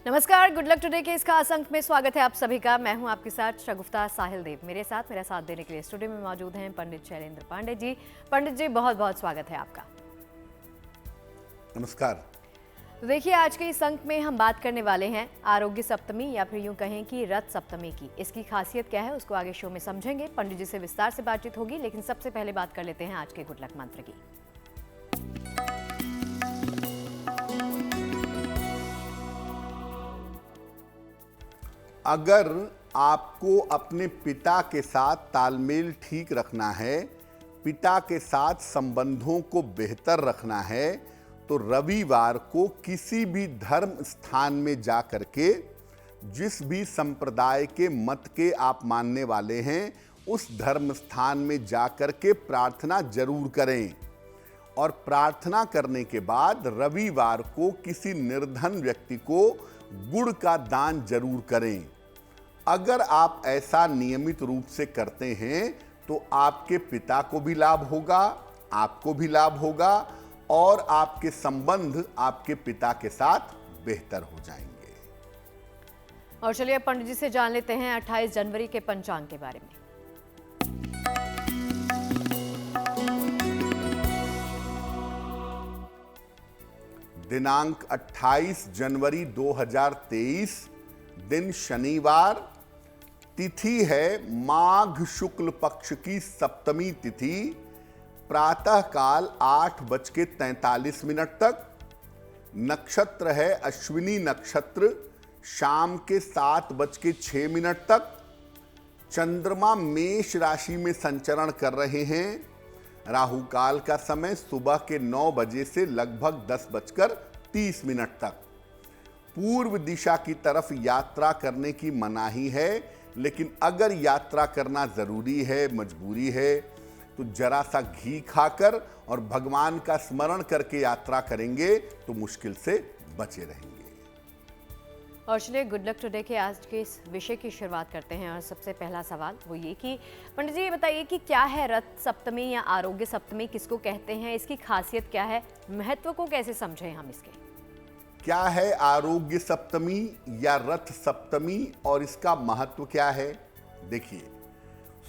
नमस्कार, good luck today के इस खास अंक में स्वागत है आप सभी का। मैं हूं आपके साथ शगुफ्ता साहिल देव। मेरा साथ देने के लिए स्टूडियो में मौजूद हैं पंडित शैलेंद्र पांडे जी। पंडित जी, बहुत बहुत स्वागत है आपका। नमस्कार। देखिए, आज के इस अंक में हम बात करने वाले हैं आरोग्य सप्तमी या फिर यूं कहें कि रथ सप्तमी की। इसकी खासियत क्या है उसको आगे शो में समझेंगे। पंडित जी से विस्तार से बातचीत होगी, लेकिन सबसे पहले बात कर लेते हैं आज के गुड लक मंत्र की। अगर आपको अपने पिता के साथ तालमेल ठीक रखना है, पिता के साथ संबंधों को बेहतर रखना है, तो रविवार को किसी भी धर्म स्थान में जा करके जिस भी संप्रदाय के मत के आप मानने वाले हैं उस धर्म स्थान में जा करके प्रार्थना जरूर करें। और प्रार्थना करने के बाद रविवार को किसी निर्धन व्यक्ति को गुड़ का दान जरूर करें। अगर आप ऐसा नियमित रूप से करते हैं तो आपके पिता को भी लाभ होगा, आपको भी लाभ होगा और आपके संबंध आपके पिता के साथ बेहतर हो जाएंगे। और चलिए पंडित जी से जान लेते हैं 28 जनवरी के पंचांग के बारे में। दिनांक 28 जनवरी 2023, दिन शनिवार, तिथि है माघ शुक्ल पक्ष की सप्तमी तिथि, प्रातः काल 8:43 तक। नक्षत्र है अश्विनी नक्षत्र, शाम के 7:06 तक। चंद्रमा मेष राशि में संचरण कर रहे हैं। राहु काल का समय सुबह के 9 बजे से लगभग 10:30 तक। पूर्व दिशा की तरफ यात्रा करने की मनाही है, लेकिन अगर यात्रा करना जरूरी है, मजबूरी है, तो जरा सा घी खाकर और भगवान का स्मरण करके यात्रा करेंगे तो मुश्किल से बचे रहेंगे। और चलिए गुड लक टुडे के आज के इस विषय की शुरुआत करते हैं। और सबसे पहला सवाल वो ये कि पंडित जी ये बताइए कि क्या है रथ सप्तमी या आरोग्य सप्तमी, किसको कहते हैं, इसकी खासियत क्या है, महत्व को कैसे समझें हम इसके? क्या है आरोग्य सप्तमी या रथ सप्तमी और इसका महत्व क्या है? देखिए,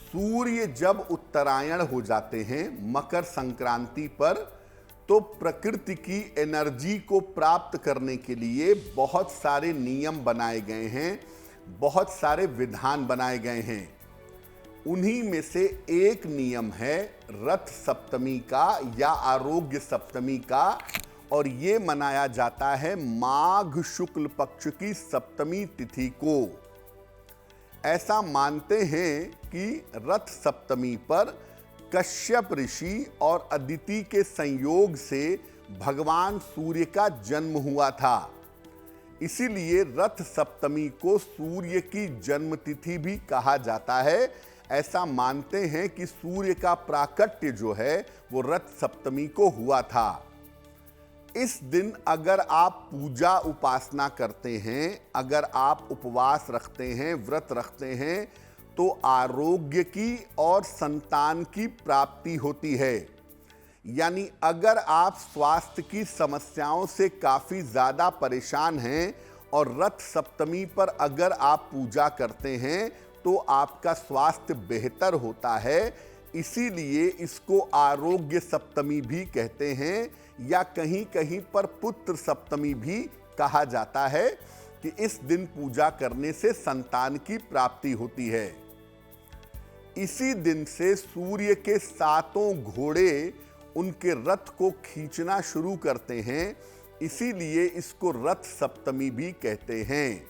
सूर्य जब उत्तरायण हो जाते हैं मकर संक्रांति पर, तो प्रकृति की एनर्जी को प्राप्त करने के लिए बहुत सारे नियम बनाए गए हैं, बहुत सारे विधान बनाए गए हैं। उन्हीं में से एक नियम है रथ सप्तमी का या आरोग्य सप्तमी का, और ये मनाया जाता है माघ शुक्ल पक्ष की सप्तमी तिथि को। ऐसा मानते हैं कि रथ सप्तमी पर कश्यप ऋषि और अदिति के संयोग से भगवान सूर्य का जन्म हुआ था। इसीलिए रथ सप्तमी को सूर्य की जन्म तिथि भी कहा जाता है। ऐसा मानते हैं कि सूर्य का प्राकट्य जो है वो रथ सप्तमी को हुआ था। इस दिन अगर आप पूजा उपासना करते हैं, अगर आप उपवास रखते हैं, व्रत रखते हैं, तो आरोग्य की और संतान की प्राप्ति होती है। यानी अगर आप स्वास्थ्य की समस्याओं से काफी ज्यादा परेशान हैं और रथ सप्तमी पर अगर आप पूजा करते हैं तो आपका स्वास्थ्य बेहतर होता है। इसीलिए इसको आरोग्य सप्तमी भी कहते हैं, या कहीं कहीं पर पुत्र सप्तमी भी कहा जाता है कि इस दिन पूजा करने से संतान की प्राप्ति होती है। इसी दिन से सूर्य के 7 घोड़े उनके रथ को खींचना शुरू करते हैं, इसीलिए इसको रथ सप्तमी भी कहते हैं।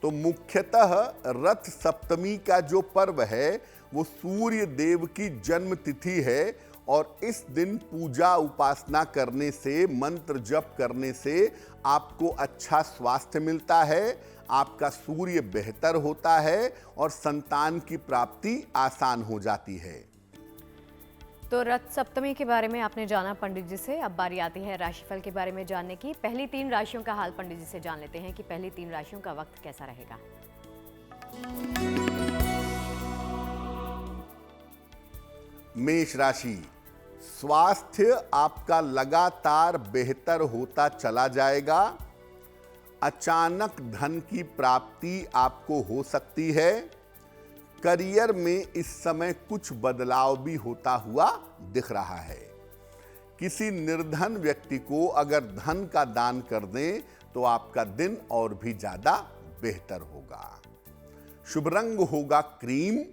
तो मुख्यतः रथ सप्तमी का जो पर्व है वो सूर्य देव की जन्म तिथि है, और इस दिन पूजा उपासना करने से, मंत्र जप करने से आपको अच्छा स्वास्थ्य मिलता है, आपका सूर्य बेहतर होता है और संतान की प्राप्ति आसान हो जाती है। तो रथ सप्तमी के बारे में आपने जाना पंडित जी से। अब बारी आती है राशिफल के बारे में जानने की। पहली 3 राशियों का हाल पंडित जी से जान लेते हैं कि पहली 3 राशियों का वक्त कैसा रहेगा। मेष राशि, स्वास्थ्य आपका लगातार बेहतर होता चला जाएगा। अचानक धन की प्राप्ति आपको हो सकती है। करियर में इस समय कुछ बदलाव भी होता हुआ दिख रहा है। किसी निर्धन व्यक्ति को अगर धन का दान कर दें तो आपका दिन और भी ज्यादा बेहतर होगा। शुभ रंग होगा क्रीम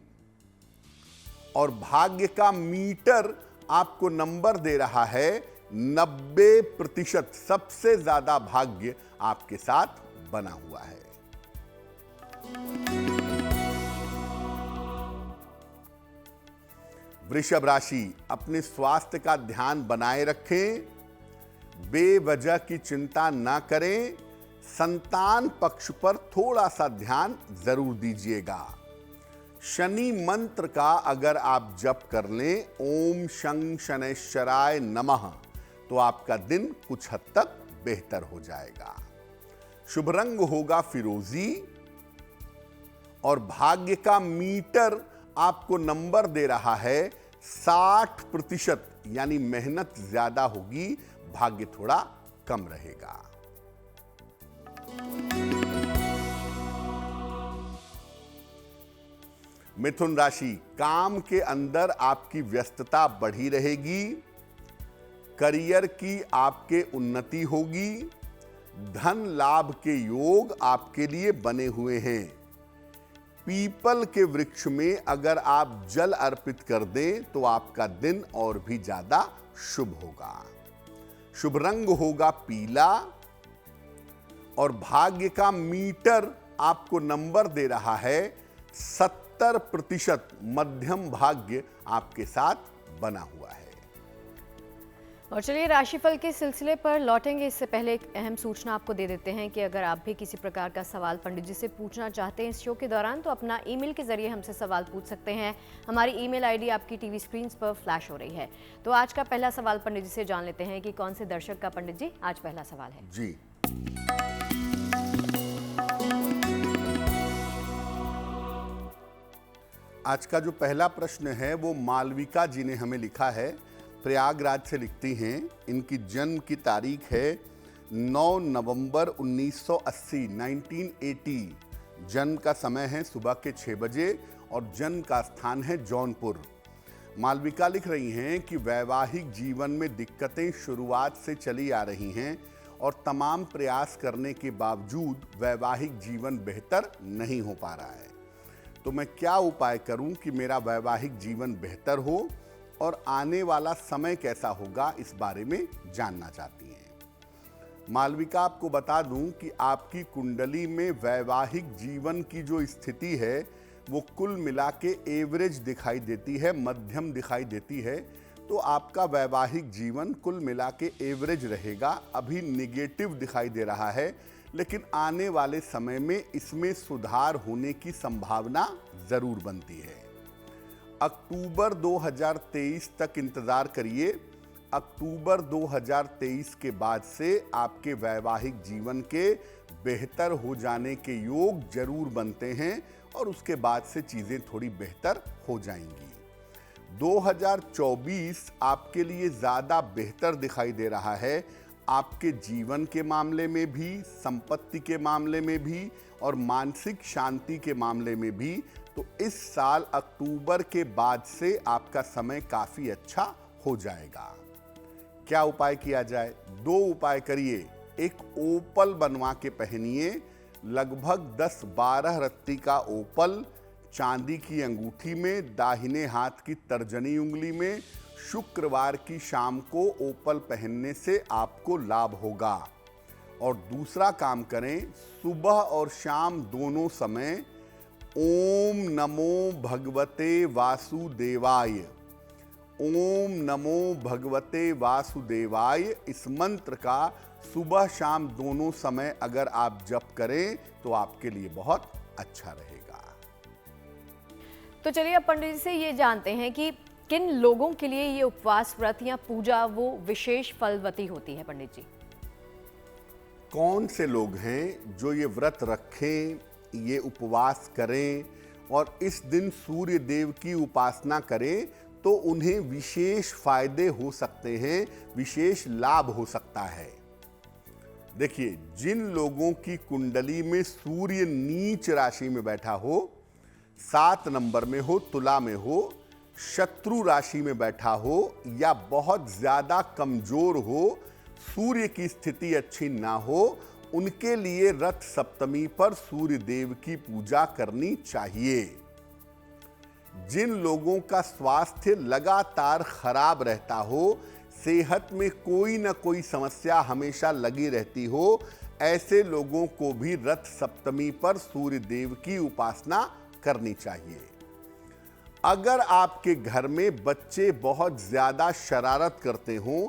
और भाग्य का मीटर आपको नंबर दे रहा है 90%। सबसे ज्यादा भाग्य आपके साथ बना हुआ है। वृषभ राशि, अपने स्वास्थ्य का ध्यान बनाए रखें, बेवजह की चिंता ना करें। संतान पक्ष पर थोड़ा सा ध्यान जरूर दीजिएगा। शनि मंत्र का अगर आप जप कर लें, ओम शं शनैश्चराय नमः, तो आपका दिन कुछ हद तक बेहतर हो जाएगा। शुभ रंग होगा फिरोजी और भाग्य का मीटर आपको नंबर दे रहा है 60%, यानी मेहनत ज्यादा होगी, भाग्य थोड़ा कम रहेगा। मिथुन राशि, काम के अंदर आपकी व्यस्तता बढ़ी रहेगी। करियर की आपके उन्नति होगी। धन लाभ के योग आपके लिए बने हुए हैं। पीपल के वृक्ष में अगर आप जल अर्पित कर दें तो आपका दिन और भी ज्यादा शुभ होगा। शुभ रंग होगा पीला और भाग्य का मीटर आपको नंबर दे रहा है 70%। मध्यम भाग्य आपके साथ बना हुआ है। और चलिए राशिफल के सिलसिले पर लौटेंगे, इससे पहले एक अहम सूचना आपको दे देते हैं कि अगर आप भी किसी प्रकार का सवाल पंडित जी से पूछना चाहते हैं इस शो के दौरान तो अपना ईमेल के जरिए हमसे सवाल पूछ सकते हैं। हमारी ईमेल आईडी आपकी टीवी स्क्रीन पर फ्लैश हो रही है। तो आज का पहला सवाल पंडित जी से जान लेते हैं कि कौन से दर्शक का पंडित जी आज पहला सवाल है। जी, आज का जो पहला प्रश्न है वो मालविका जी ने हमें लिखा है। प्रयागराज से लिखती हैं। इनकी जन्म की तारीख है 9 नवंबर 1980, 1980। जन्म का समय है सुबह के 6 बजे और जन्म का स्थान है जौनपुर। मालविका लिख रही हैं कि वैवाहिक जीवन में दिक्कतें शुरुआत से चली आ रही हैं और तमाम प्रयास करने के बावजूद वैवाहिक जीवन बेहतर नहीं हो पा रहा है। तो मैं क्या उपाय करूं कि मेरा वैवाहिक जीवन बेहतर हो और आने वाला समय कैसा होगा, इस बारे में जानना चाहती हैं। मालविका, आपको बता दूं कि आपकी कुंडली में वैवाहिक जीवन की जो स्थिति है वो कुल मिला के एवरेज दिखाई देती है, मध्यम दिखाई देती है। तो आपका वैवाहिक जीवन कुल मिला के एवरेज रहेगा। अभी निगेटिव दिखाई दे रहा है, लेकिन आने वाले समय में इसमें सुधार होने की संभावना जरूर बनती है। अक्टूबर 2023 तक इंतजार करिए। अक्टूबर 2023 के बाद से आपके वैवाहिक जीवन के बेहतर हो जाने के योग जरूर बनते हैं और उसके बाद से चीजें थोड़ी बेहतर हो जाएंगी। 2024 आपके लिए ज्यादा बेहतर दिखाई दे रहा है, आपके जीवन के मामले में भी, संपत्ति के मामले में भी और मानसिक शांति के मामले में भी। तो इस साल अक्टूबर के बाद से आपका समय काफी अच्छा हो जाएगा। क्या उपाय किया जाए? 2 उपाय करिए। एक ओपल बनवा के पहनिए, लगभग 10-12 रत्ती का ओपल चांदी की अंगूठी में, दाहिने हाथ की तर्जनी उंगली में। शुक्रवार की शाम को ओपल पहनने से आपको लाभ होगा। और दूसरा काम करें, सुबह और शाम दोनों समय ओम नमो भगवते वासुदेवाय, ओम नमो भगवते वासुदेवाय, इस मंत्र का सुबह शाम दोनों समय अगर आप जप करें तो आपके लिए बहुत अच्छा रहेगा। तो चलिए अब पंडित जी से ये जानते हैं कि किन लोगों के लिए ये उपवास व्रत या पूजा वो विशेष फलवती होती है। पंडित जी, कौन से लोग हैं जो ये व्रत रखें, ये उपवास करें और इस दिन सूर्य देव की उपासना करें तो उन्हें विशेष फायदे हो सकते हैं, विशेष लाभ हो सकता है। देखिए, जिन लोगों की कुंडली में सूर्य नीच राशि में बैठा हो, 7 नंबर में हो, तुला में हो, शत्रु राशि में बैठा हो या बहुत ज्यादा कमजोर हो, सूर्य की स्थिति अच्छी ना हो, उनके लिए रथ सप्तमी पर सूर्य देव की पूजा करनी चाहिए। जिन लोगों का स्वास्थ्य लगातार खराब रहता हो, सेहत में कोई ना कोई समस्या हमेशा लगी रहती हो, ऐसे लोगों को भी रथ सप्तमी पर सूर्य देव की उपासना करनी चाहिए। अगर आपके घर में बच्चे बहुत ज्यादा शरारत करते हों,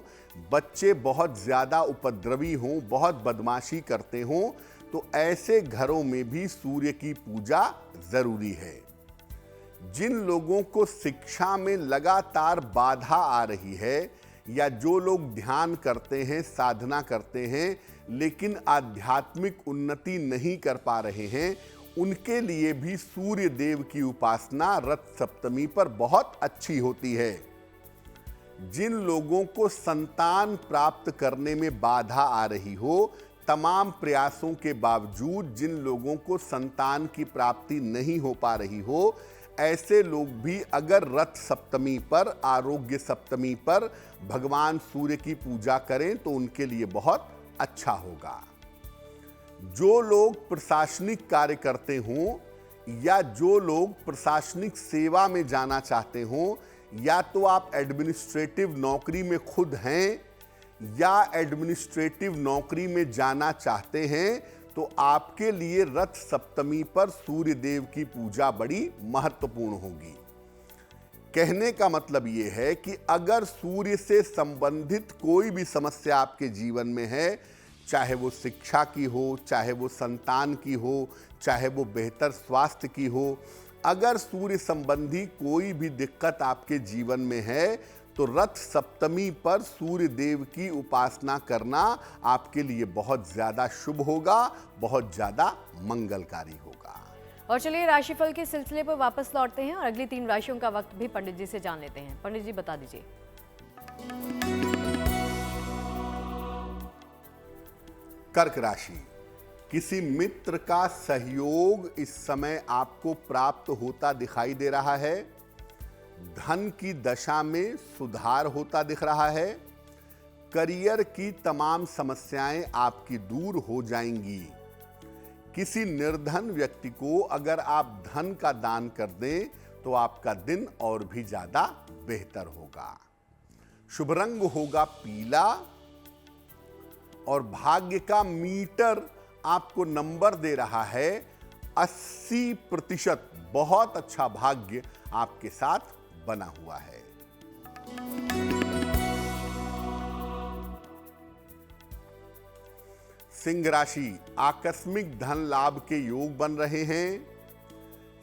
बच्चे बहुत ज्यादा उपद्रवी हों, बहुत बदमाशी करते हों, तो ऐसे घरों में भी सूर्य की पूजा जरूरी है। जिन लोगों को शिक्षा में लगातार बाधा आ रही है या जो लोग ध्यान करते हैं, साधना करते हैं, लेकिन आध्यात्मिक उन्नति नहीं कर पा रहे हैं, उनके लिए भी सूर्य देव की उपासना रथ सप्तमी पर बहुत अच्छी होती है। जिन लोगों को संतान प्राप्त करने में बाधा आ रही हो, तमाम प्रयासों के बावजूद जिन लोगों को संतान की प्राप्ति नहीं हो पा रही हो, ऐसे लोग भी अगर रथ सप्तमी पर, आरोग्य सप्तमी पर भगवान सूर्य की पूजा करें तो उनके लिए बहुत अच्छा होगा। जो लोग प्रशासनिक कार्य करते हों या जो लोग प्रशासनिक सेवा में जाना चाहते हों, या तो आप एडमिनिस्ट्रेटिव नौकरी में खुद हैं या एडमिनिस्ट्रेटिव नौकरी में जाना चाहते हैं, तो आपके लिए रथ सप्तमी पर सूर्य देव की पूजा बड़ी महत्वपूर्ण होगी। कहने का मतलब यह है कि अगर सूर्य से संबंधित कोई भी समस्या आपके जीवन में है, चाहे वो शिक्षा की हो, चाहे वो संतान की हो, चाहे वो बेहतर स्वास्थ्य की हो, अगर सूर्य संबंधी कोई भी दिक्कत आपके जीवन में है, तो रथ सप्तमी पर सूर्य देव की उपासना करना आपके लिए बहुत ज्यादा शुभ होगा, बहुत ज्यादा मंगलकारी होगा। और चलिए राशिफल के सिलसिले पर वापस लौटते हैं और अगली 3 राशियों का वक्त भी पंडित जी से जान लेते हैं। पंडित जी बता दीजिए। कर्क राशि, किसी मित्र का सहयोग इस समय आपको प्राप्त होता दिखाई दे रहा है। धन की दशा में सुधार होता दिख रहा है। करियर की तमाम समस्याएं आपकी दूर हो जाएंगी। किसी निर्धन व्यक्ति को अगर आप धन का दान कर दें तो आपका दिन और भी ज्यादा बेहतर होगा। शुभ रंग होगा पीला और भाग्य का मीटर आपको नंबर दे रहा है 80%। बहुत अच्छा भाग्य आपके साथ बना हुआ है। सिंह राशि, आकस्मिक धन लाभ के योग बन रहे हैं।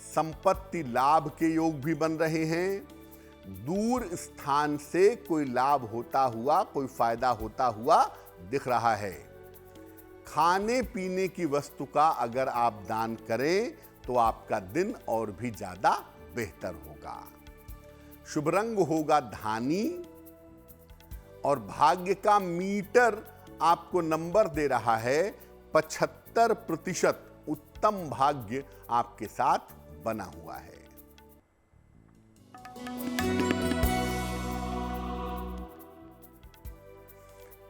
संपत्ति लाभ के योग भी बन रहे हैं। दूर स्थान से कोई लाभ होता हुआ, कोई फायदा होता हुआ दिख रहा है। खाने पीने की वस्तु का अगर आप दान करें तो आपका दिन और भी ज्यादा बेहतर होगा। शुभ रंग होगा धानी और भाग्य का मीटर आपको नंबर दे रहा है 75%। उत्तम भाग्य आपके साथ बना हुआ है।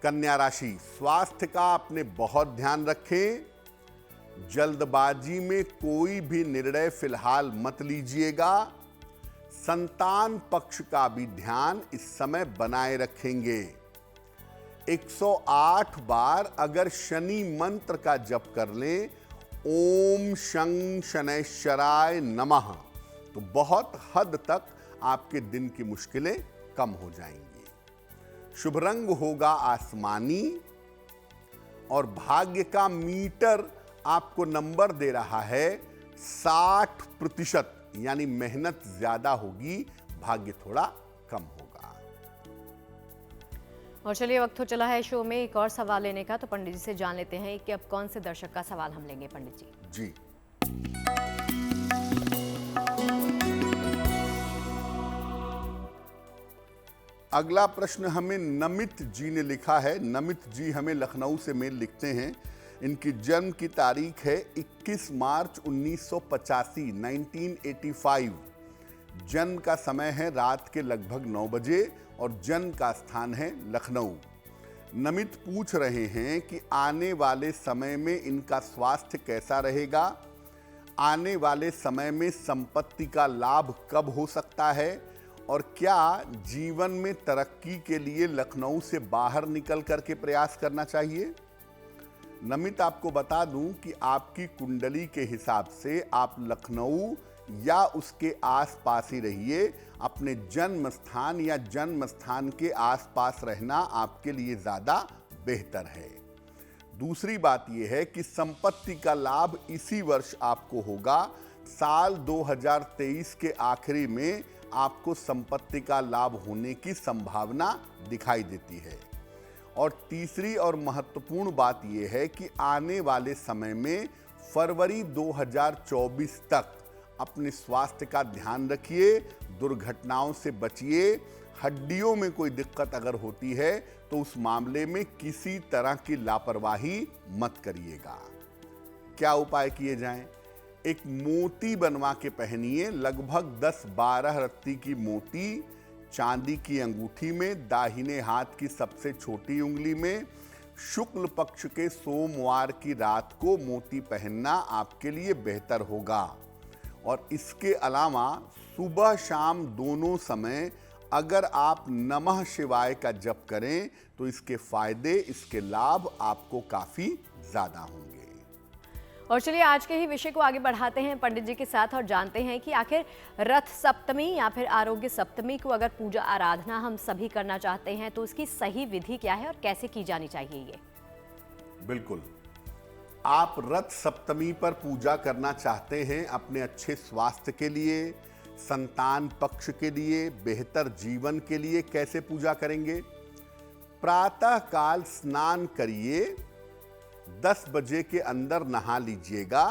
कन्या राशि, स्वास्थ्य का अपने बहुत ध्यान रखें। जल्दबाजी में कोई भी निर्णय फिलहाल मत लीजिएगा। संतान पक्ष का भी ध्यान इस समय बनाए रखेंगे। 108 बार अगर शनि मंत्र का जप कर लें, ओम शं शनैश्चराय नमः, तो बहुत हद तक आपके दिन की मुश्किलें कम हो जाएंगी। शुभ रंग होगा आसमानी और भाग्य का मीटर आपको नंबर दे रहा है 60%। यानी मेहनत ज्यादा होगी, भाग्य थोड़ा कम होगा। और चलिए वक्त हो चला है शो में एक और सवाल लेने का, तो पंडित जी से जान लेते हैं कि अब कौन से दर्शक का सवाल हम लेंगे। पंडित जी जी, अगला प्रश्न हमें नमित जी ने लिखा है। नमित जी हमें लखनऊ से मेल लिखते हैं। इनकी जन्म की तारीख है 21 मार्च 1985, 1985। जन्म का समय है रात के लगभग 9 बजे और जन्म का स्थान है लखनऊ। नमित पूछ रहे हैं कि आने वाले समय में इनका स्वास्थ्य कैसा रहेगा, आने वाले समय में संपत्ति का लाभ कब हो सकता है और क्या जीवन में तरक्की के लिए लखनऊ से बाहर निकल करके प्रयास करना चाहिए। नमित, आपको बता दूं कि आपकी कुंडली के हिसाब से आप लखनऊ या उसके आसपास ही रहिए। अपने जन्म स्थान या जन्म स्थान के आसपास रहना आपके लिए ज़्यादा बेहतर है। दूसरी बात यह है कि संपत्ति का लाभ इसी वर्ष आपको होगा। साल 2023 के आखिरी में आपको संपत्ति का लाभ होने की संभावना दिखाई देती है। और तीसरी और महत्वपूर्ण बात यह है कि आने वाले समय में फरवरी 2024 तक अपने स्वास्थ्य का ध्यान रखिए, दुर्घटनाओं से बचिए। हड्डियों में कोई दिक्कत अगर होती है तो उस मामले में किसी तरह की लापरवाही मत करिएगा। क्या उपाय किए जाएं? एक मोती बनवा के पहनिए, लगभग 10-12 रत्ती की मोती चांदी की अंगूठी में, दाहिने हाथ की सबसे छोटी उंगली में। शुक्ल पक्ष के सोमवार की रात को मोती पहनना आपके लिए बेहतर होगा। और इसके अलावा सुबह शाम दोनों समय अगर आप नमः शिवाय का जप करें तो इसके फायदे, इसके लाभ आपको काफी ज्यादा होंगे। और चलिए आज के ही विषय को आगे बढ़ाते हैं पंडित जी के साथ और जानते हैं कि आखिर रथ सप्तमी या फिर आरोग्य सप्तमी को अगर पूजा आराधना हम सभी करना चाहते हैं तो उसकी सही विधि क्या है और कैसे की जानी चाहिए ये। बिल्कुल, आप रथ सप्तमी पर पूजा करना चाहते हैं अपने अच्छे स्वास्थ्य के लिए, संतान पक्ष के लिए, बेहतर जीवन के लिए। कैसे पूजा करेंगे? प्रातः काल स्नान करिए, 10 बजे के अंदर नहा लीजिएगा।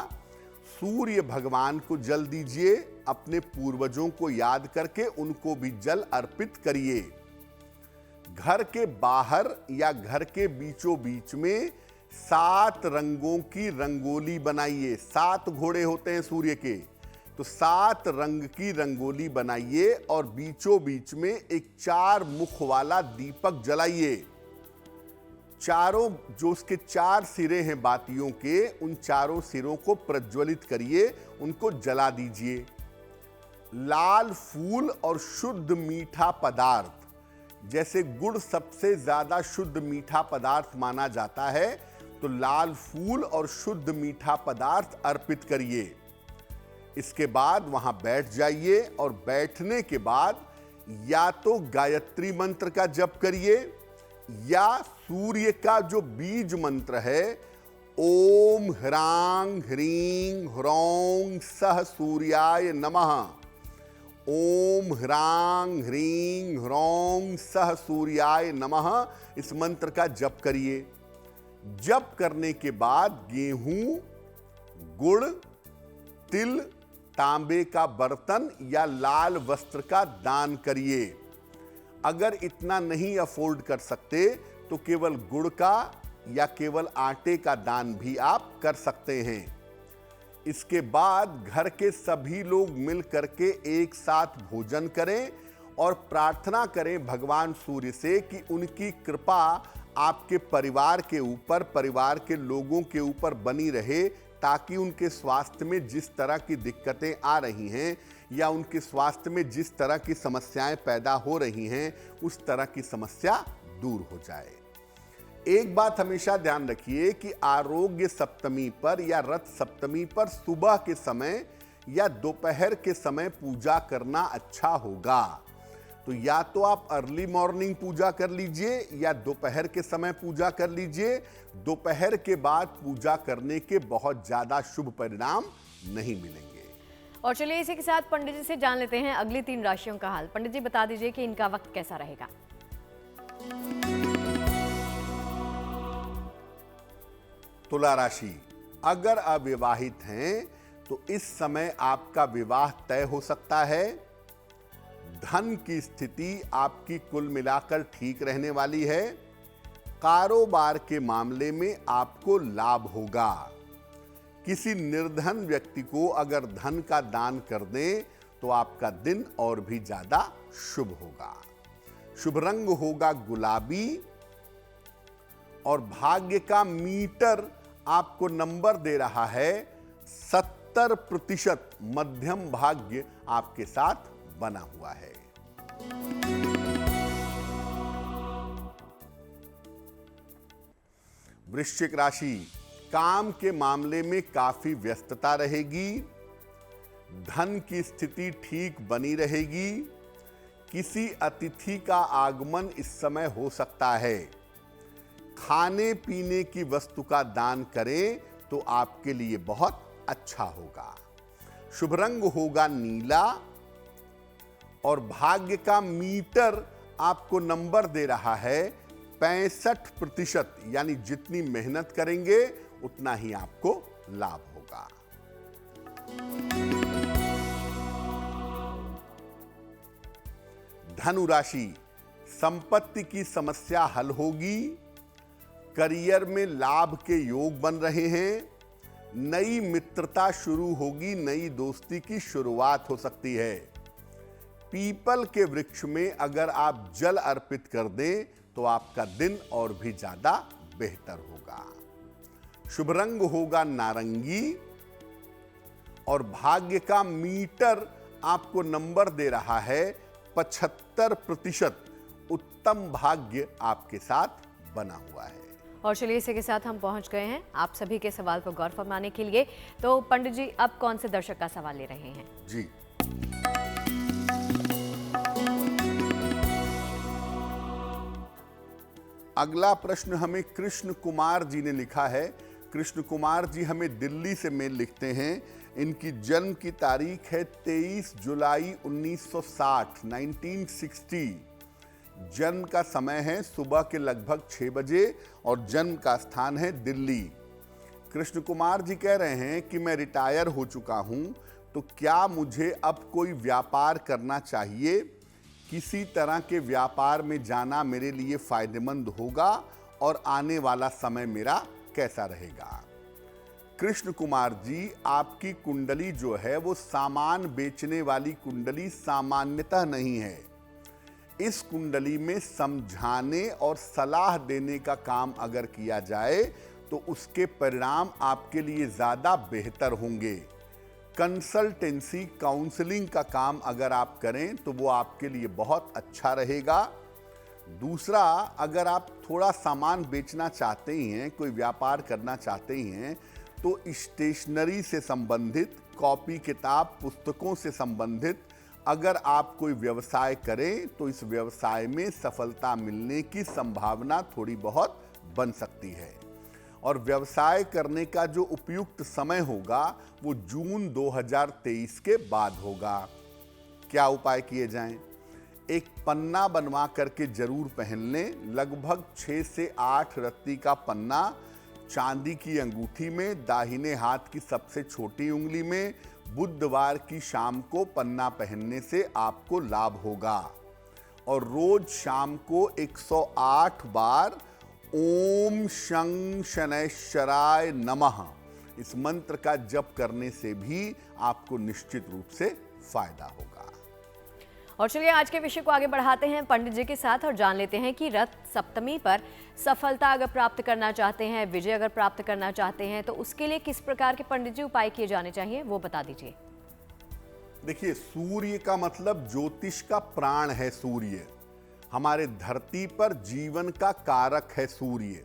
सूर्य भगवान को जल दीजिए, अपने पूर्वजों को याद करके उनको भी जल अर्पित करिए। घर के बाहर या घर के बीचों बीच में 7 रंगों की रंगोली बनाइए। 7 घोड़े होते हैं सूर्य के, तो 7 रंग की रंगोली बनाइए और बीचों बीच में एक 4 मुख वाला दीपक जलाइए। चारों जो उसके 4 सिरे हैं बातियों के, उन चारों सिरों को प्रज्वलित करिए, उनको जला दीजिए। लाल फूल और शुद्ध मीठा पदार्थ, जैसे गुड़ सबसे ज्यादा शुद्ध मीठा पदार्थ माना जाता है, तो लाल फूल और शुद्ध मीठा पदार्थ अर्पित करिए। इसके बाद वहां बैठ जाइए और बैठने के बाद या तो गायत्री मंत्र का जप करिए या सूर्य का जो बीज मंत्र है, ओम ह्रांग ह्रीं ह्रौं सह सूर्याय नमः, ओम ह्रांग ह्रीं ह्रौं सह सूर्याय नमः, इस मंत्र का जप करिए। जप करने के बाद गेहूं, गुड़, तिल, तांबे का बर्तन या लाल वस्त्र का दान करिए। अगर इतना नहीं अफोर्ड कर सकते तो केवल गुड़ का या केवल आटे का दान भी आप कर सकते हैं। इसके बाद घर के सभी लोग मिल करके एक साथ भोजन करें और प्रार्थना करें भगवान सूर्य से कि उनकी कृपा आपके परिवार के ऊपर, परिवार के लोगों के ऊपर बनी रहे, ताकि उनके स्वास्थ्य में जिस तरह की दिक्कतें आ रही हैं या उनके स्वास्थ्य में जिस तरह की समस्याएं पैदा हो रही हैं, उस तरह की समस्या दूर हो जाए। एक बात हमेशा ध्यान रखिए कि आरोग्य सप्तमी पर या रथ सप्तमी पर सुबह के समय या दोपहर के समय पूजा करना अच्छा होगा। तो या तो आप अर्ली मॉर्निंग पूजा कर लीजिए या दोपहर के समय पूजा कर लीजिए। दोपहर के बाद पूजा करने के बहुत ज्यादा शुभ परिणाम नहीं मिलेंगे। और चलिए इसी के साथ पंडित जी से जान लेते हैं अगली 3 राशियों का हाल। पंडित जी बता दीजिए कि इनका वक्त कैसा रहेगा। तुला राशि, अगर अविवाहित हैं तो इस समय आपका विवाह तय हो सकता है। धन की स्थिति आपकी कुल मिलाकर ठीक रहने वाली है। कारोबार के मामले में आपको लाभ होगा। किसी निर्धन व्यक्ति को अगर धन का दान कर दें तो आपका दिन और भी ज्यादा शुभ होगा। शुभ रंग होगा गुलाबी और भाग्य का मीटर आपको नंबर दे रहा है 70%। मध्यम भाग्य आपके साथ बना हुआ है। वृश्चिक राशि, काम के मामले में काफी व्यस्तता रहेगी। धन की स्थिति ठीक बनी रहेगी। किसी अतिथि का आगमन इस समय हो सकता है। खाने पीने की वस्तु का दान करें तो आपके लिए बहुत अच्छा होगा। शुभ रंग होगा नीला और भाग्य का मीटर आपको नंबर दे रहा है 65%। यानी जितनी मेहनत करेंगे उतना ही आपको लाभ होगा। धनु राशि, संपत्ति की समस्या हल होगी। करियर में लाभ के योग बन रहे हैं। नई मित्रता शुरू होगी। नई दोस्ती की शुरुआत हो सकती है। पीपल के वृक्ष में अगर आप जल अर्पित कर दें तो आपका दिन और भी ज्यादा बेहतर होगा। शुभ रंग होगा नारंगी और भाग्य का मीटर आपको नंबर दे रहा है 75%। उत्तम भाग्य आपके साथ बना हुआ है। और चलिए इसी के साथ हम पहुंच गए हैं आप सभी के सवाल पर गौर फरमाने के लिए। तो पंडित जी, अब कौन से दर्शक का सवाल ले रहे हैं? जी, अगला प्रश्न हमें कृष्ण कुमार जी ने लिखा है। कृष्ण कुमार जी हमें दिल्ली से मेल लिखते हैं। इनकी जन्म की तारीख है 23 जुलाई 1960, 1960। जन्म का समय है सुबह के लगभग 6 बजे और जन्म का स्थान है दिल्ली। कृष्ण कुमार जी कह रहे हैं कि मैं रिटायर हो चुका हूं, तो क्या मुझे अब कोई व्यापार करना चाहिए? किसी तरह के व्यापार में जाना मेरे लिए फायदेमंद होगा और आने वाला समय मेरा कैसा रहेगा? कृष्ण कुमार जी, आपकी कुंडली जो है वो सामान बेचने वाली कुंडली सामान्यतः नहीं है। इस कुंडली में समझाने और सलाह देने का काम अगर किया जाए तो उसके परिणाम आपके लिए ज्यादा बेहतर होंगे। कंसल्टेंसी, काउंसलिंग का काम अगर आप करें तो वो आपके लिए बहुत अच्छा रहेगा। दूसरा, अगर आप थोड़ा सामान बेचना चाहते ही हैं, कोई व्यापार करना चाहते ही हैं, तो स्टेशनरी से संबंधित, कॉपी किताब पुस्तकों से संबंधित अगर आप कोई व्यवसाय करें तो इस व्यवसाय में सफलता मिलने की संभावना थोड़ी बहुत बन सकती है। और व्यवसाय करने का जो उपयुक्त समय होगा वो जून 2023 के बाद होगा। क्या उपाय किए जाएं? एक पन्ना बनवा करके जरूर पहन लें। लगभग 6 से 8 रत्ती का पन्ना चांदी की अंगूठी में, दाहिने हाथ की सबसे छोटी उंगली में। बुधवार की शाम को पन्ना पहनने से आपको लाभ होगा। और रोज शाम को 108 बार ओम शं शनैश्चराय नमः इस मंत्र का जप करने से भी आपको निश्चित रूप से फायदा होगा। और चलिए आज के विषय को आगे बढ़ाते हैं पंडित जी के साथ और जान लेते हैं कि रथ सप्तमी पर सफलता अगर प्राप्त करना चाहते हैं, विजय अगर प्राप्त करना चाहते हैं, तो उसके लिए किस प्रकार के पंडित जी उपाय किए जाने चाहिए, वो बता दीजिए। देखिए, सूर्य का मतलब ज्योतिष का प्राण है। सूर्य हमारे धरती पर जीवन का कारक है। सूर्य,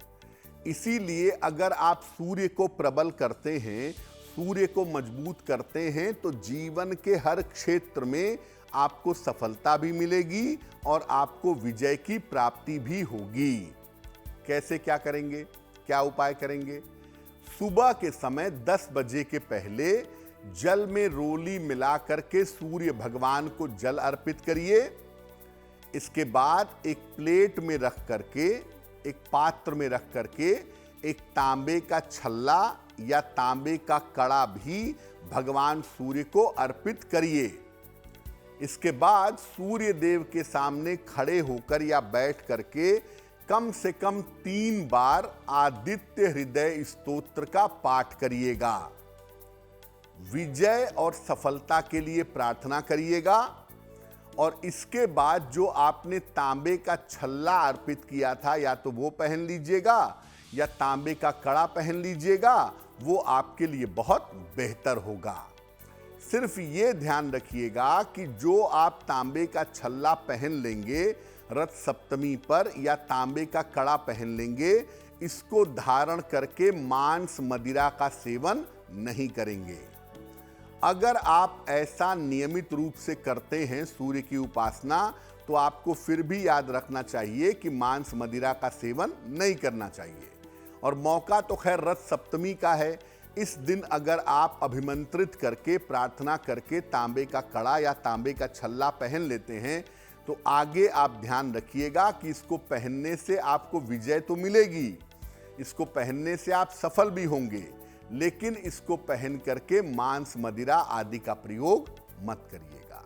इसीलिए अगर आप सूर्य को प्रबल करते हैं, सूर्य को मजबूत करते हैं, तो जीवन के हर क्षेत्र में आपको सफलता भी मिलेगी और आपको विजय की प्राप्ति भी होगी। कैसे, क्या करेंगे, क्या उपाय करेंगे? सुबह के समय 10 बजे के पहले जल में रोली मिला करके सूर्य भगवान को जल अर्पित करिए। इसके बाद एक प्लेट में रख करके, एक पात्र में रख करके एक तांबे का छल्ला या तांबे का कड़ा भी भगवान सूर्य को अर्पित करिए। इसके बाद सूर्य देव के सामने खड़े होकर या बैठ करके कम से कम 3 बार आदित्य हृदय स्तोत्र का पाठ करिएगा। विजय और सफलता के लिए प्रार्थना करिएगा और इसके बाद जो आपने तांबे का छल्ला अर्पित किया था या तो वो पहन लीजिएगा या तांबे का कड़ा पहन लीजिएगा, वो आपके लिए बहुत बेहतर होगा। सिर्फ ये ध्यान रखिएगा कि जो आप तांबे का छल्ला पहन लेंगे रथ सप्तमी पर या तांबे का कड़ा पहन लेंगे, इसको धारण करके मांस मदिरा का सेवन नहीं करेंगे। अगर आप ऐसा नियमित रूप से करते हैं सूर्य की उपासना, तो आपको फिर भी याद रखना चाहिए कि मांस मदिरा का सेवन नहीं करना चाहिए। और मौका तो खैर रथ सप्तमी का है। इस दिन अगर आप अभिमंत्रित करके प्रार्थना करके तांबे का कड़ा या तांबे का छल्ला पहन लेते हैं, तो आगे आप ध्यान रखिएगा कि इसको पहनने से आपको विजय तो मिलेगी, इसको पहनने से आप सफल भी होंगे, लेकिन इसको पहन करके मांस मदिरा आदि का प्रयोग मत करिएगा।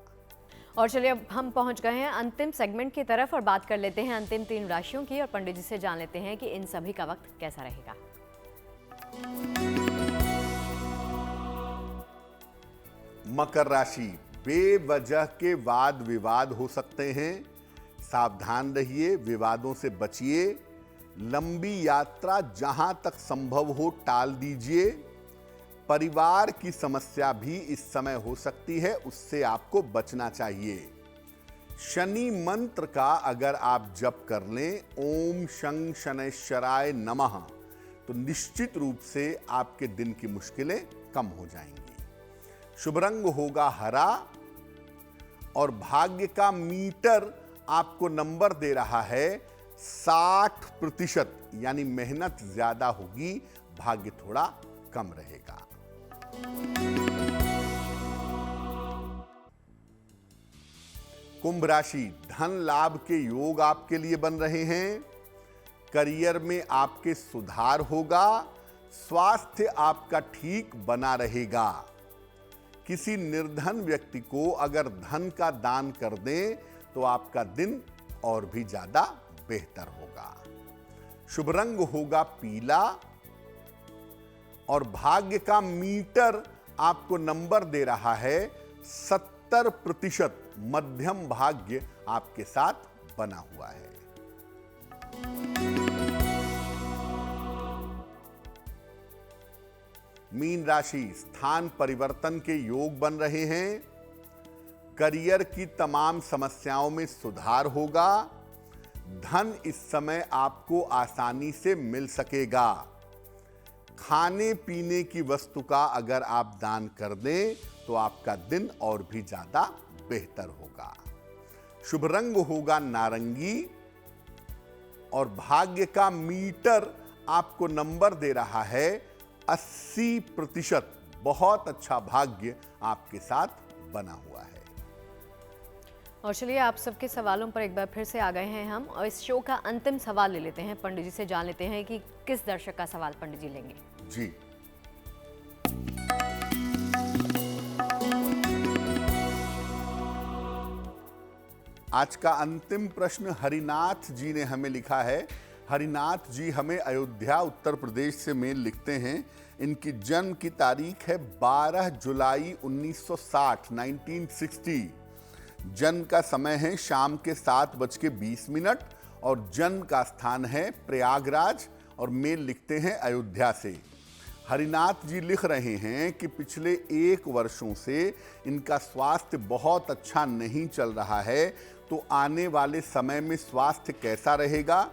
और चलिए अब हम पहुंच गए हैं अंतिम सेगमेंट की तरफ और बात कर लेते हैं अंतिम 3 राशियों की और पंडित जी से जान लेते हैं कि इन सभी का वक्त कैसा रहेगा। मकर राशि, बेवजह के वाद विवाद हो सकते हैं, सावधान रहिए, विवादों से बचिए। लंबी यात्रा जहां तक संभव हो टाल दीजिए। परिवार की समस्या भी इस समय हो सकती है, उससे आपको बचना चाहिए। शनि मंत्र का अगर आप जप कर लें, ओम शं शनैश्चराय नमः, तो निश्चित रूप से आपके दिन की मुश्किलें कम हो जाएंगी। शुभ रंग होगा हरा और भाग्य का मीटर आपको नंबर दे रहा है 60%, यानी मेहनत ज्यादा होगी, भाग्य थोड़ा कम रहेगा। कुंभ राशि, धन लाभ के योग आपके लिए बन रहे हैं। करियर में आपके सुधार होगा। स्वास्थ्य आपका ठीक बना रहेगा। किसी निर्धन व्यक्ति को अगर धन का दान कर दें तो आपका दिन और भी ज्यादा बेहतर होगा। शुभ रंग होगा पीला और भाग्य का मीटर आपको नंबर दे रहा है 70%। मध्यम भाग्य आपके साथ बना हुआ है। मीन राशि, स्थान परिवर्तन के योग बन रहे हैं। करियर की तमाम समस्याओं में सुधार होगा। धन इस समय आपको आसानी से मिल सकेगा। खाने पीने की वस्तु का अगर आप दान कर दें तो आपका दिन और भी ज्यादा बेहतर होगा। शुभ रंग होगा नारंगी और भाग्य का मीटर आपको नंबर दे रहा है 80%। बहुत अच्छा भाग्य आपके साथ बना हुआ है। और चलिए आप सबके सवालों पर एक बार फिर से आ गए हैं हम, और इस शो का अंतिम सवाल ले लेते हैं। पंडित जी से जान लेते हैं कि किस दर्शक का सवाल पंडित जी लेंगे। जी, आज का अंतिम प्रश्न हरिनाथ जी ने हमें लिखा है। हरिनाथ जी हमें अयोध्या उत्तर प्रदेश से मेल लिखते हैं। इनकी जन्म की तारीख है 12 जुलाई 1960, 1960। जन्म का समय है शाम के 7:20 और जन्म का स्थान है प्रयागराज और मेल लिखते हैं अयोध्या से। हरिनाथ जी लिख रहे हैं कि पिछले 1 वर्षों से इनका स्वास्थ्य बहुत अच्छा नहीं चल रहा है, तो आने वाले समय में स्वास्थ्य कैसा रहेगा।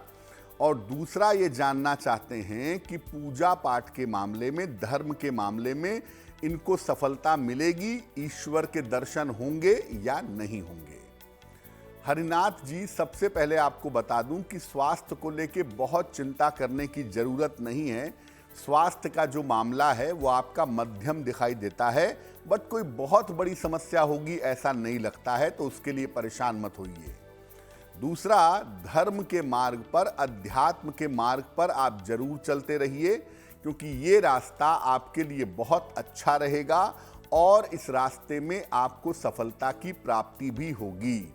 और दूसरा ये जानना चाहते हैं कि पूजा पाठ के मामले में, धर्म के मामले में इनको सफलता मिलेगी, ईश्वर के दर्शन होंगे या नहीं होंगे। हरिनाथ जी, सबसे पहले आपको बता दूं कि स्वास्थ्य को लेके बहुत चिंता करने की जरूरत नहीं है। स्वास्थ्य का जो मामला है वो आपका मध्यम दिखाई देता है, बट कोई बहुत बड़ी समस्या होगी ऐसा नहीं लगता है, तो उसके लिए परेशान मत होइए। दूसरा, धर्म के मार्ग पर, अध्यात्म के मार्ग पर आप जरूर चलते रहिए, क्योंकि ये रास्ता आपके लिए बहुत अच्छा रहेगा और इस रास्ते में आपको सफलता की प्राप्ति भी होगी।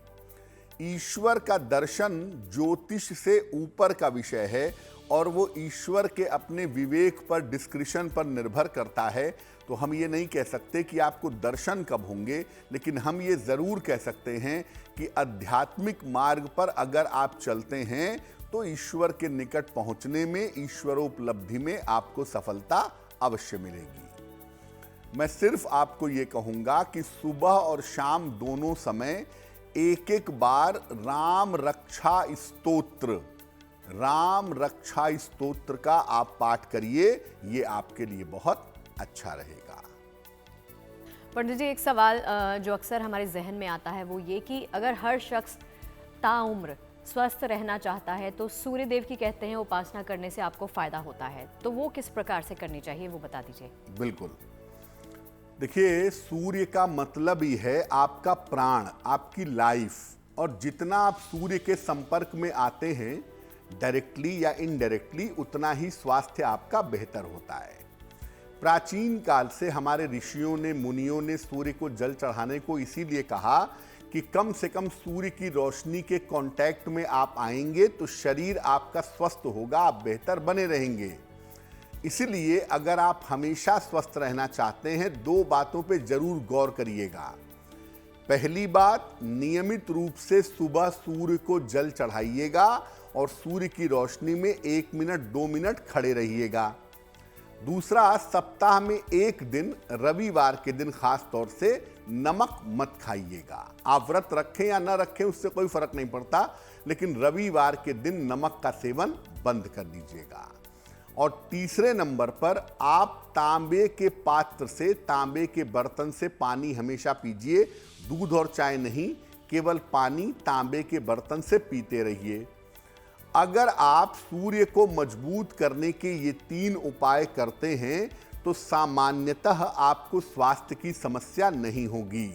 ईश्वर का दर्शन ज्योतिष से ऊपर का विषय है और वो ईश्वर के अपने विवेक पर, डिस्क्रिशन पर निर्भर करता है। तो हम ये नहीं कह सकते कि आपको दर्शन कब होंगे, लेकिन हम ये ज़रूर कह सकते हैं कि आध्यात्मिक मार्ग पर अगर आप चलते हैं तो ईश्वर के निकट पहुंचने में, ईश्वरोपलब्धि में आपको सफलता अवश्य मिलेगी। मैं सिर्फ आपको ये कहूँगा कि सुबह और शाम दोनों समय एक एक बार राम रक्षा स्तोत्र का आप पाठ करिए, ये आपके लिए बहुत अच्छा रहेगा। पंडित जी, एक सवाल जो अक्सर हमारे जहन में आता है वो ये कि अगर हर शख्स ताउम्र स्वस्थ रहना चाहता है तो सूर्य देव की कहते हैं उपासना करने से आपको फायदा होता है, तो वो किस प्रकार से करनी चाहिए वो बता दीजिए। बिल्कुल, देखिए सूर्य का मतलब ही है आपका प्राण, आपकी लाइफ, और जितना आप सूर्य के संपर्क में आते हैं डायरेक्टली या इनडायरेक्टली, उतना ही स्वास्थ्य आपका बेहतर होता है। प्राचीन काल से हमारे ऋषियों ने, मुनियों ने सूर्य को जल चढ़ाने को इसीलिए कहा कि कम से कम सूर्य की रोशनी के कांटेक्ट में आप आएंगे तो शरीर आपका स्वस्थ होगा, आप बेहतर बने रहेंगे। इसलिए अगर आप हमेशा स्वस्थ रहना चाहते हैं, दो बातों पे जरूर गौर करिएगा। पहली बात, नियमित रूप से सुबह सूर्य को जल चढ़ाइएगा और सूर्य की रोशनी में 1 मिनट 2 मिनट खड़े रहिएगा। दूसरा, सप्ताह में एक दिन, रविवार के दिन खास तौर से नमक मत खाइएगा। आप व्रत रखें या ना रखें उससे कोई फर्क नहीं पड़ता, लेकिन रविवार के दिन नमक का सेवन बंद कर दीजिएगा। और तीसरे नंबर पर आप तांबे के पात्र से, तांबे के बर्तन से पानी हमेशा पीजिए, दूध और चाय नहीं, केवल पानी तांबे के बर्तन से पीते रहिए। अगर आप सूर्य को मजबूत करने के ये 3 उपाय करते हैं तो सामान्यतः आपको स्वास्थ्य की समस्या नहीं होगी।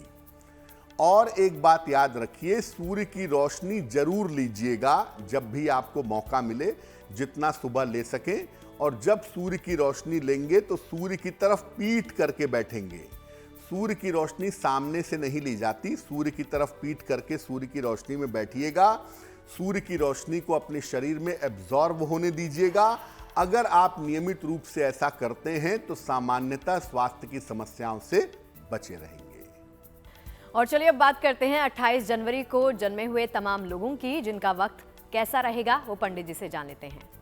और एक बात याद रखिए, सूर्य की रोशनी जरूर लीजिएगा जब भी आपको मौका मिले, जितना सुबह ले सकें। और जब सूर्य की रोशनी लेंगे तो सूर्य की तरफ पीठ करके बैठेंगे। सूर्य की रोशनी सामने से नहीं ली जाती, सूर्य की तरफ पीठ करके सूर्य की रोशनी में बैठिएगा। सूर्य की रोशनी को अपने शरीर में एब्जॉर्ब होने दीजिएगा। अगर आप नियमित रूप से ऐसा करते हैं तो सामान्यतः स्वास्थ्य की समस्याओं से बचे रहेंगे। और चलिए अब बात करते हैं 28 जनवरी को जन्मे हुए तमाम लोगों की, जिनका वक्त कैसा रहेगा वो पंडित जी से जान लेते हैं।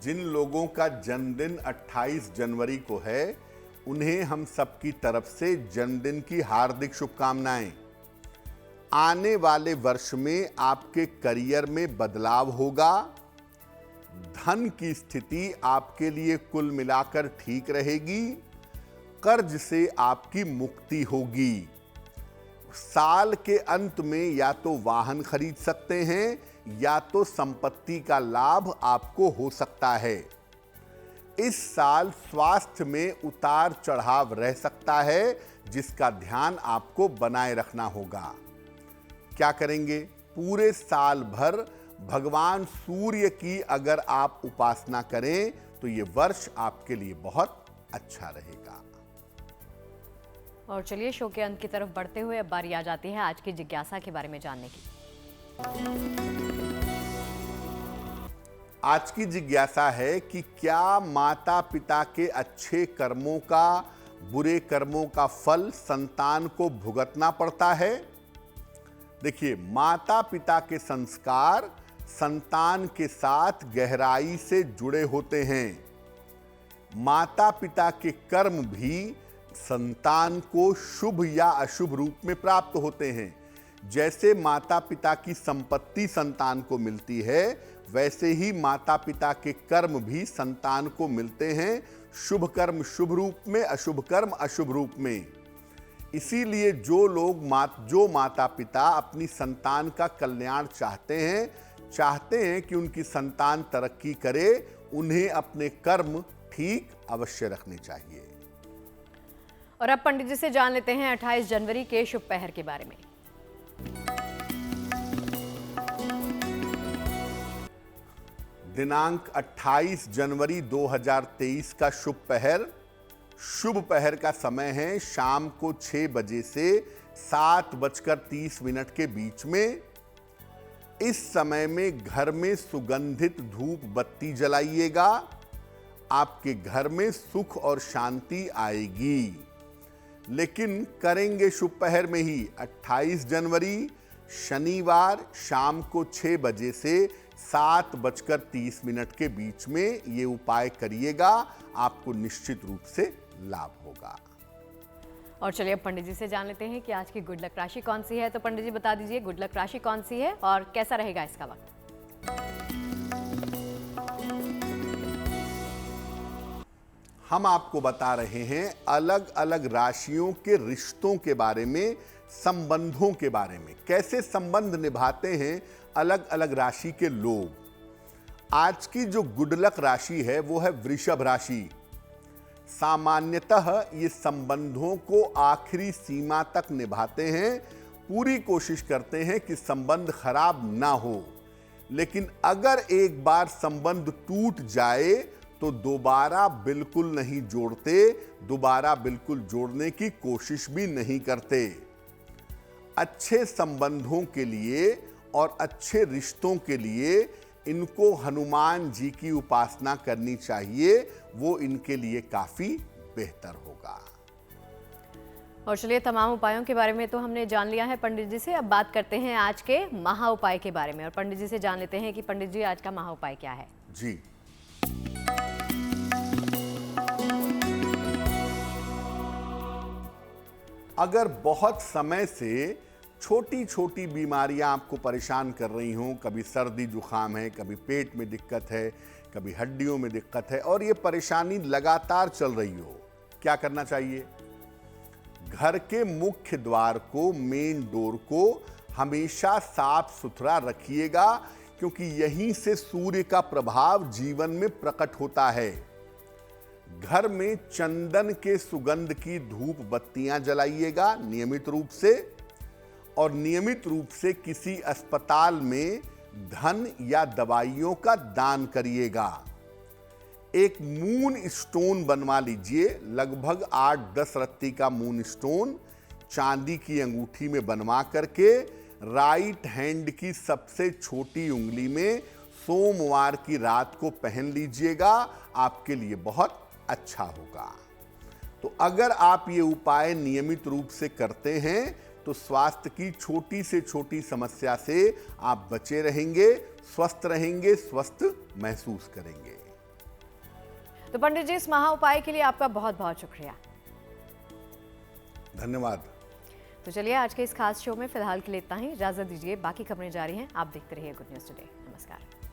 जिन लोगों का जन्मदिन 28 जनवरी को है, उन्हें हम सबकी तरफ से जन्मदिन की हार्दिक शुभकामनाएं। आने वाले वर्ष में आपके करियर में बदलाव होगा। धन की स्थिति आपके लिए कुल मिलाकर ठीक रहेगी। कर्ज से आपकी मुक्ति होगी। साल के अंत में या तो वाहन खरीद सकते हैं या तो संपत्ति का लाभ आपको हो सकता है। इस साल स्वास्थ्य में उतार चढ़ाव रह सकता है, जिसका ध्यान आपको बनाए रखना होगा। क्या करेंगे? पूरे साल भर भगवान सूर्य की अगर आप उपासना करें तो ये वर्ष आपके लिए बहुत अच्छा रहेगा। और चलिए शो के अंत की तरफ बढ़ते हुए अब बारी आ जाती है आज की जिज्ञासा के बारे में जानने की। आज की जिज्ञासा है कि क्या माता पिता के अच्छे कर्मों का, बुरे कर्मों का फल संतान को भुगतना पड़ता है? देखिए, माता पिता के संस्कार संतान के साथ गहराई से जुड़े होते हैं। माता पिता के कर्म भी संतान को शुभ या अशुभ रूप में प्राप्त होते हैं। जैसे माता पिता की संपत्ति संतान को मिलती है, वैसे ही माता पिता के कर्म भी संतान को मिलते हैं, शुभ कर्म शुभ रूप में, अशुभ कर्म अशुभ रूप में। इसीलिए जो माता पिता अपनी संतान का कल्याण चाहते हैं कि उनकी संतान तरक्की करे, उन्हें अपने कर्म ठीक अवश्य रखने चाहिए। और अब पंडित जी से जान लेते हैं 28 जनवरी के शुभ पहर के बारे में। दिनांक 28 जनवरी 2023 का शुभ पहर का समय है शाम को 6 बजे से 7:30 के बीच में। इस समय में घर में सुगंधित धूप बत्ती जलाइएगा। आपके घर में सुख और शांति आएगी। लेकिन करेंगे शुभ पहर में ही 28 जनवरी शनिवार शाम को 6 बजे से 7:30 के बीच में ये उपाय करिएगा। आपको निश्चित रूप से लाभ होगा। और चलिए अब पंडित जी से जान लेते हैं कि आज की गुड लक राशि कौन सी है। तो पंडित जी बता दीजिए गुड लक राशि कौन सी है और कैसा रहेगा इसका वक्त। हम आपको बता रहे हैं अलग अलग राशियों के रिश्तों के बारे में, संबंधों के बारे में, कैसे संबंध निभाते हैं अलग अलग राशि के लोग। आज की जो गुड लक राशि है वो है वृषभ राशि। सामान्यतः ये संबंधों को आखिरी सीमा तक निभाते हैं, पूरी कोशिश करते हैं कि संबंध खराब ना हो। लेकिन अगर एक बार संबंध टूट जाए तो दोबारा बिल्कुल नहीं जोड़ते, दोबारा बिल्कुल जोड़ने की कोशिश भी नहीं करते। अच्छे संबंधों के लिए और अच्छे रिश्तों के लिए इनको हनुमान जी की उपासना करनी चाहिए, वो इनके लिए काफी बेहतर होगा। और चलिए तमाम उपायों के बारे में तो हमने जान लिया है पंडित जी से। अब बात करते हैं आज के महा उपाय के बारे में और पंडित जी से जान लेते हैं कि पंडित जी आज का महा उपाय क्या है। जी, अगर बहुत समय से छोटी छोटी बीमारियां आपको परेशान कर रही हों, कभी सर्दी जुकाम है, कभी पेट में दिक्कत है, कभी हड्डियों में दिक्कत है और ये परेशानी लगातार चल रही हो, क्या करना चाहिए? घर के मुख्य द्वार को, मेन डोर को हमेशा साफ सुथरा रखिएगा, क्योंकि यहीं से सूर्य का प्रभाव जीवन में प्रकट होता है। घर में चंदन के सुगंध की धूप बत्तियां जलाइएगा नियमित रूप से, और नियमित रूप से किसी अस्पताल में धन या दवाइयों का दान करिएगा। एक मून स्टोन बनवा लीजिए, लगभग 8-10 रत्ती का मून स्टोन चांदी की अंगूठी में बनवा करके राइट हैंड की सबसे छोटी उंगली में सोमवार की रात को पहन लीजिएगा। आपके लिए बहुत अच्छा होगा। तो अगर आप ये उपाय नियमित रूप से करते हैं तो स्वास्थ्य की छोटी से छोटी समस्या से आप बचे रहेंगे, स्वस्थ रहेंगे, स्वस्थ महसूस करेंगे। तो पंडित जी इस महा उपाय के लिए आपका बहुत बहुत शुक्रिया। धन्यवाद। तो चलिए आज के इस खास शो में फिलहाल के लिए इतना ही। इजाजत दीजिए, बाकी खबरें जारी हैं। आप देखते रहिए गुड न्यूज टुडे। नमस्कार।